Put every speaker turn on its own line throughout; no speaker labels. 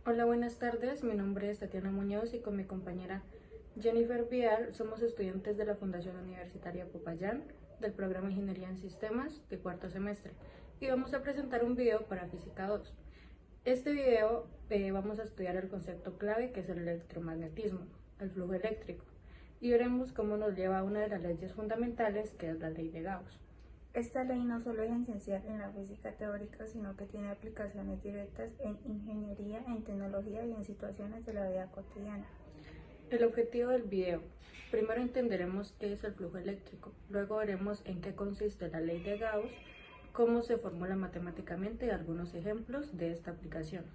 Hola, buenas tardes. Mi nombre es Tatiana Muñoz y con mi compañera Jennifer Vial somos estudiantes de la Fundación Universitaria Popayán del programa Ingeniería en Sistemas de cuarto semestre y vamos a presentar un video para Física 2. Este video vamos a estudiar el concepto clave que es el electromagnetismo, el flujo eléctrico, y veremos cómo nos lleva a una de las leyes fundamentales que es la ley de Gauss.
Esta ley no solo es esencial en la física teórica, sino que tiene aplicaciones directas en ingeniería, en tecnología y en situaciones de la vida cotidiana.
El objetivo del video: primero entenderemos qué es el flujo eléctrico, luego veremos en qué consiste la ley de Gauss, cómo se formula matemáticamente y algunos ejemplos de esta aplicación.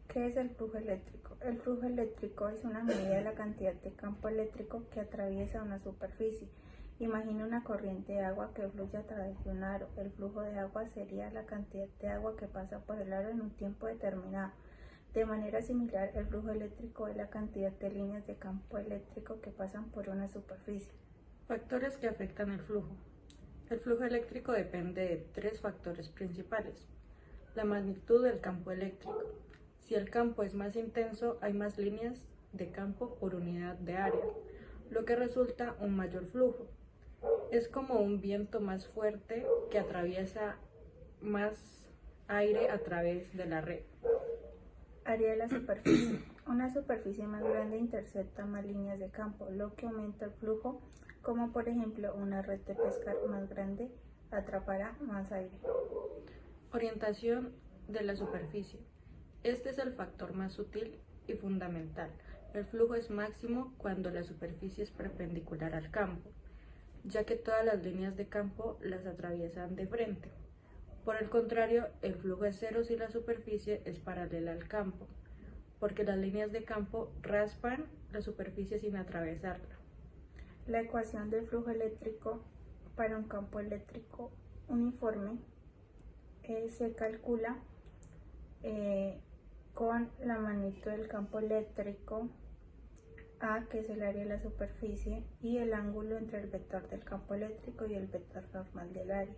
¿Qué es el flujo eléctrico? El flujo eléctrico es una medida de la cantidad de campo eléctrico que atraviesa una superficie. Imagina una corriente de agua que fluye a través de un aro. El flujo de agua sería la cantidad de agua que pasa por el aro en un tiempo determinado. De manera similar, el flujo eléctrico es la cantidad de líneas de campo eléctrico que pasan por una superficie.
Factores que afectan el flujo. El flujo eléctrico depende de tres factores principales. La magnitud del campo eléctrico. Si el campo es más intenso, hay más líneas de campo por unidad de área, lo que resulta un mayor flujo. Es como un viento más fuerte que atraviesa más aire a través de la red.
Área de la superficie. Una superficie más grande intercepta más líneas de campo, lo que aumenta el flujo, como por ejemplo una red de pescar más grande atrapará más aire.
Orientación de la superficie. Este es el factor más sutil y fundamental. El flujo es máximo cuando la superficie es perpendicular al campo, ya que todas las líneas de campo las atraviesan de frente. Por el contrario, el flujo es cero si la superficie es paralela al campo, porque las líneas de campo raspan la superficie sin atravesarla.
La ecuación del flujo eléctrico para un campo eléctrico uniforme se calcula con la magnitud del campo eléctrico A, que es el área de la superficie, y el ángulo entre el vector del campo eléctrico y el vector normal del área.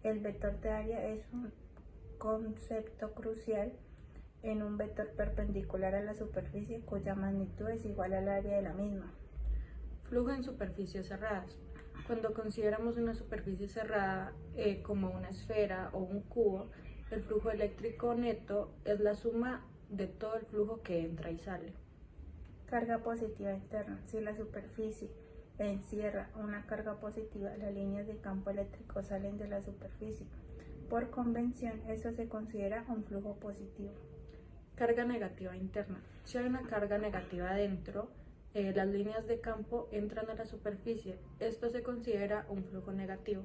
El vector de área es un concepto crucial en un vector perpendicular a la superficie cuya magnitud es igual al área de la misma.
Flujo en superficies cerradas. Cuando consideramos una superficie cerrada como una esfera o un cubo, el flujo eléctrico neto es la suma de todo el flujo que entra y sale.
Carga positiva interna. Si la superficie encierra una carga positiva, las líneas de campo eléctrico salen de la superficie. Por convención, eso se considera un flujo positivo.
Carga negativa interna. Si hay una carga negativa dentro, las líneas de campo entran a la superficie. Esto se considera un flujo negativo.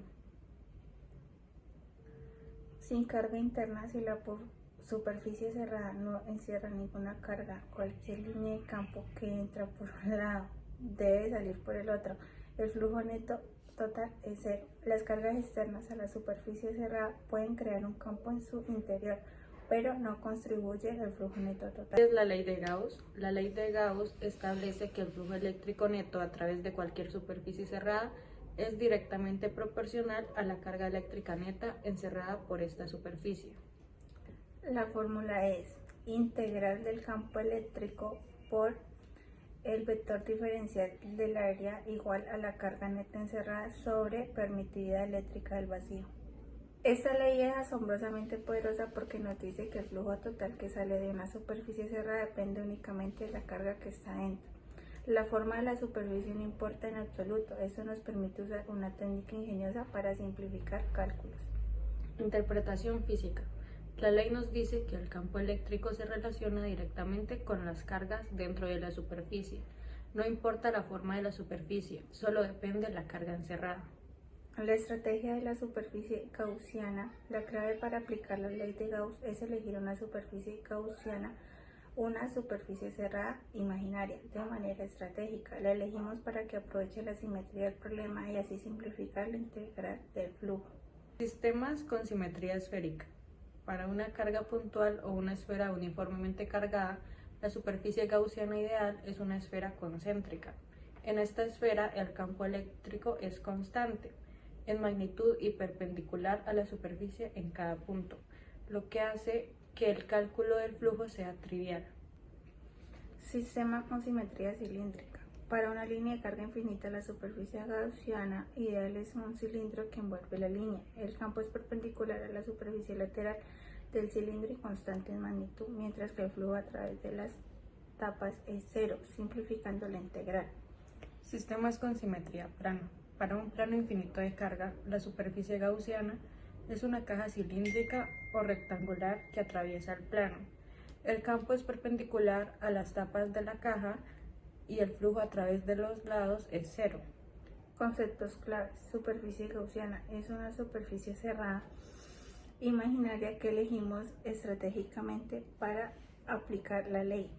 Sin carga interna, si la superficie cerrada no encierra ninguna carga, cualquier línea de campo que entra por un lado debe salir por el otro. El flujo neto total es cero. Las cargas externas a la superficie cerrada pueden crear un campo en su interior, pero no contribuye al flujo neto total.
¿Qué es la ley de Gauss? La ley de Gauss establece que el flujo eléctrico neto a través de cualquier superficie cerrada es directamente proporcional a la carga eléctrica neta encerrada por esta superficie.
La fórmula es integral del campo eléctrico por el vector diferencial del área igual a la carga neta encerrada sobre permitividad eléctrica del vacío. Esta ley es asombrosamente poderosa porque nos dice que el flujo total que sale de una superficie cerrada depende únicamente de la carga que está dentro. La forma de la superficie no importa en absoluto. Eso nos permite usar una técnica ingeniosa para simplificar cálculos.
Interpretación física. La ley nos dice que el campo eléctrico se relaciona directamente con las cargas dentro de la superficie. No importa la forma de la superficie, solo depende de la carga encerrada.
La estrategia de la superficie gaussiana. La clave para aplicar la ley de Gauss es elegir una superficie gaussiana, una superficie cerrada imaginaria, de manera estratégica. La elegimos para que aproveche la simetría del problema y así simplificar la integral del flujo.
Sistemas con simetría esférica. Para una carga puntual o una esfera uniformemente cargada, la superficie gaussiana ideal es una esfera concéntrica. En esta esfera el campo eléctrico es constante en magnitud y perpendicular a la superficie en cada punto, lo que hace que el cálculo del flujo sea trivial.
Sistema con simetría cilíndrica. Para una línea de carga infinita, la superficie gaussiana ideal es un cilindro que envuelve la línea. El campo es perpendicular a la superficie lateral del cilindro y constante en magnitud, mientras que el flujo a través de las tapas es cero, simplificando la integral.
Sistemas con simetría plano. Para un plano infinito de carga, la superficie gaussiana es una caja cilíndrica o rectangular que atraviesa el plano. El campo es perpendicular a las tapas de la caja y el flujo a través de los lados es cero.
Conceptos claves. Superficie gaussiana es una superficie cerrada imaginaria que elegimos estratégicamente para aplicar la ley.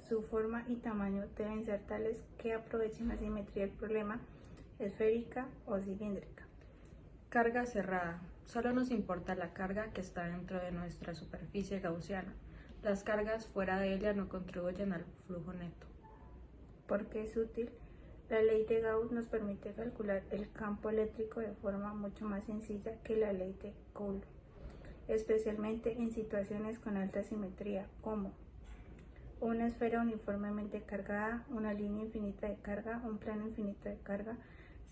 Su forma y tamaño deben ser tales que aprovechen la simetría del problema, esférica o cilíndrica.
Carga cerrada. Solo nos importa la carga que está dentro de nuestra superficie gaussiana. Las cargas fuera de ella no contribuyen al flujo neto.
¿Por qué es útil? La ley de Gauss nos permite calcular el campo eléctrico de forma mucho más sencilla que la ley de Coulomb, especialmente en situaciones con alta simetría, como una esfera uniformemente cargada, una línea infinita de carga, un plano infinito de carga.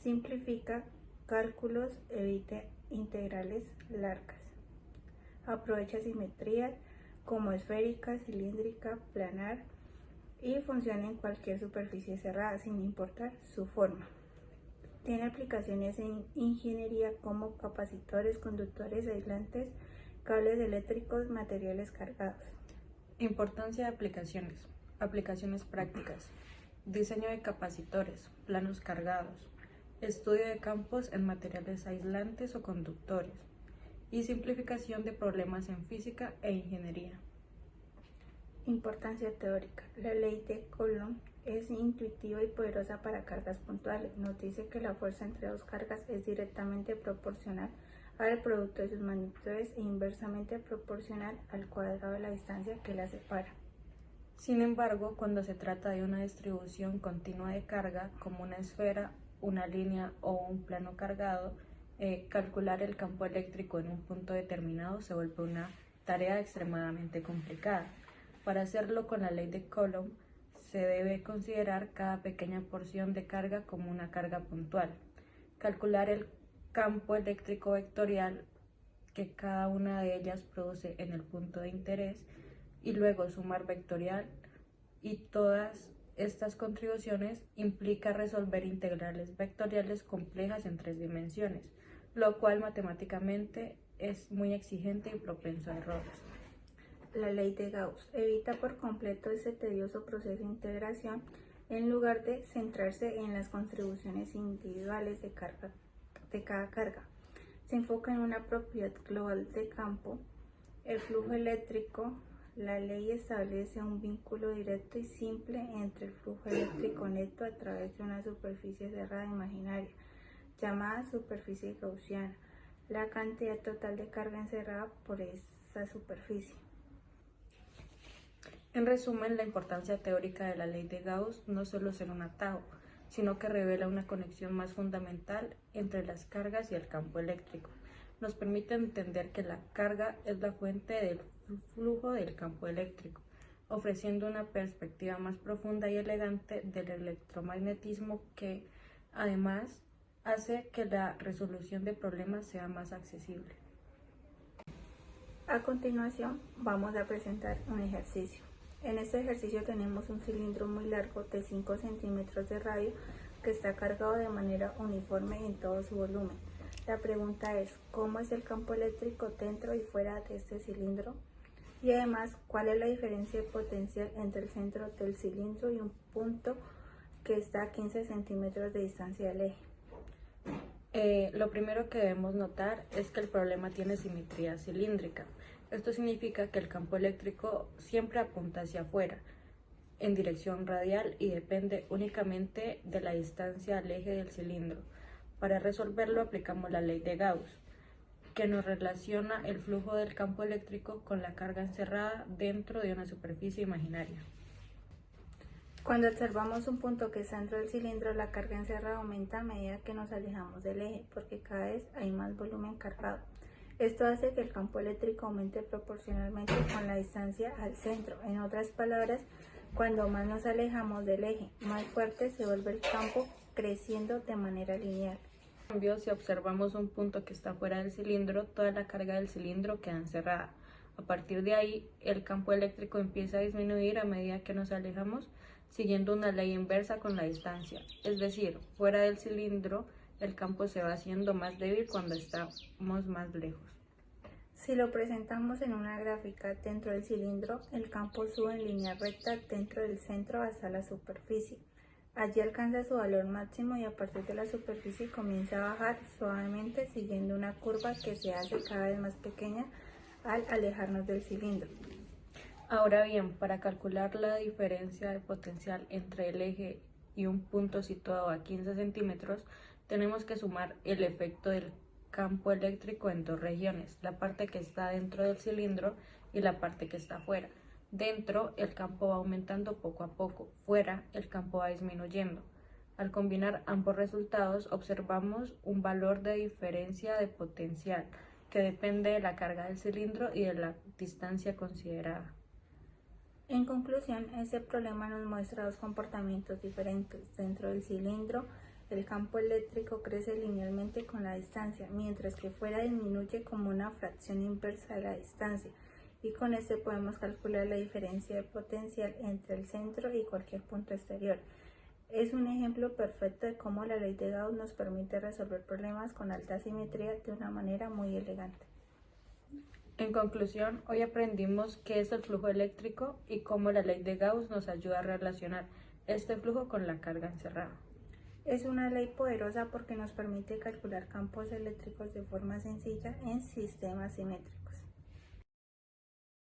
Simplifica cálculos, evite integrales largas. Aprovecha simetrías como esférica, cilíndrica, planar y funciona en cualquier superficie cerrada sin importar su forma. Tiene aplicaciones en ingeniería como capacitores, conductores, aislantes, cables eléctricos, materiales cargados.
Importancia de aplicaciones. Aplicaciones prácticas. Diseño de capacitores, planos cargados. Estudio de campos en materiales aislantes o conductores. Y simplificación de problemas en física e ingeniería.
Importancia teórica. La ley de Coulomb es intuitiva y poderosa para cargas puntuales. Nos dice que la fuerza entre dos cargas es directamente proporcional al producto de sus magnitudes e inversamente proporcional al cuadrado de la distancia que las separa.
Sin embargo, cuando se trata de una distribución continua de carga, como una esfera, una línea o un plano cargado, calcular el campo eléctrico en un punto determinado se vuelve una tarea extremadamente complicada. Para hacerlo con la ley de Coulomb, se debe considerar cada pequeña porción de carga como una carga puntual. Calcular el campo eléctrico vectorial que cada una de ellas produce en el punto de interés y luego sumar vectorial y todas estas contribuciones implica resolver integrales vectoriales complejas en 3 dimensiones, lo cual matemáticamente es muy exigente y propenso a errores.
La ley de Gauss evita por completo ese tedioso proceso de integración en lugar de centrarse en las contribuciones individuales de cada carga. Se enfoca en una propiedad global de campo, el flujo eléctrico. La ley establece un vínculo directo y simple entre el flujo eléctrico neto a través de una superficie cerrada imaginaria, llamada superficie gaussiana, la cantidad total de carga encerrada por esa superficie.
En resumen, la importancia teórica de la ley de Gauss no solo ser un atajo, sino que revela una conexión más fundamental entre las cargas y el campo eléctrico. Nos permite entender que la carga es la fuente del flujo del campo eléctrico, ofreciendo una perspectiva más profunda y elegante del electromagnetismo que, además, hace que la resolución de problemas sea más accesible.
A continuación, vamos a presentar un ejercicio. En este ejercicio tenemos un cilindro muy largo de 5 centímetros de radio que está cargado de manera uniforme en todo su volumen. La pregunta es, ¿cómo es el campo eléctrico dentro y fuera de este cilindro? Y además, ¿cuál es la diferencia de potencial entre el centro del cilindro y un punto que está a 15 centímetros de distancia del eje?
Lo primero que debemos notar es que el problema tiene simetría cilíndrica. Esto significa que el campo eléctrico siempre apunta hacia afuera, en dirección radial y depende únicamente de la distancia al eje del cilindro. Para resolverlo aplicamos la ley de Gauss, que nos relaciona el flujo del campo eléctrico con la carga encerrada dentro de una superficie imaginaria.
Cuando observamos un punto que está dentro del cilindro, la carga encerrada aumenta a medida que nos alejamos del eje, porque cada vez hay más volumen cargado. Esto hace que el campo eléctrico aumente proporcionalmente con la distancia al centro. En otras palabras, cuando más nos alejamos del eje, más fuerte se vuelve el campo, creciendo de manera lineal.
En cambio, si observamos un punto que está fuera del cilindro, toda la carga del cilindro queda encerrada. A partir de ahí, el campo eléctrico empieza a disminuir a medida que nos alejamos, siguiendo una ley inversa con la distancia. Es decir, fuera del cilindro, el campo se va haciendo más débil cuando estamos más lejos.
Si lo presentamos en una gráfica dentro del cilindro, el campo sube en línea recta dentro del centro hasta la superficie. Allí alcanza su valor máximo y a partir de la superficie comienza a bajar suavemente siguiendo una curva que se hace cada vez más pequeña al alejarnos del cilindro.
Ahora bien, para calcular la diferencia de potencial entre el eje y un punto situado a 15 centímetros, tenemos que sumar el efecto del campo eléctrico en dos regiones, la parte que está dentro del cilindro y la parte que está fuera. Dentro, el campo va aumentando poco a poco, fuera, el campo va disminuyendo. Al combinar ambos resultados, observamos un valor de diferencia de potencial que depende de la carga del cilindro y de la distancia considerada.
En conclusión, este problema nos muestra dos comportamientos diferentes. Dentro del cilindro, el campo eléctrico crece linealmente con la distancia, mientras que fuera disminuye como una fracción inversa de la distancia, y con este podemos calcular la diferencia de potencial entre el centro y cualquier punto exterior. Es un ejemplo perfecto de cómo la ley de Gauss nos permite resolver problemas con alta simetría de una manera muy elegante.
En conclusión, hoy aprendimos qué es el flujo eléctrico y cómo la ley de Gauss nos ayuda a relacionar este flujo con la carga encerrada.
Es una ley poderosa porque nos permite calcular campos eléctricos de forma sencilla en sistemas simétricos.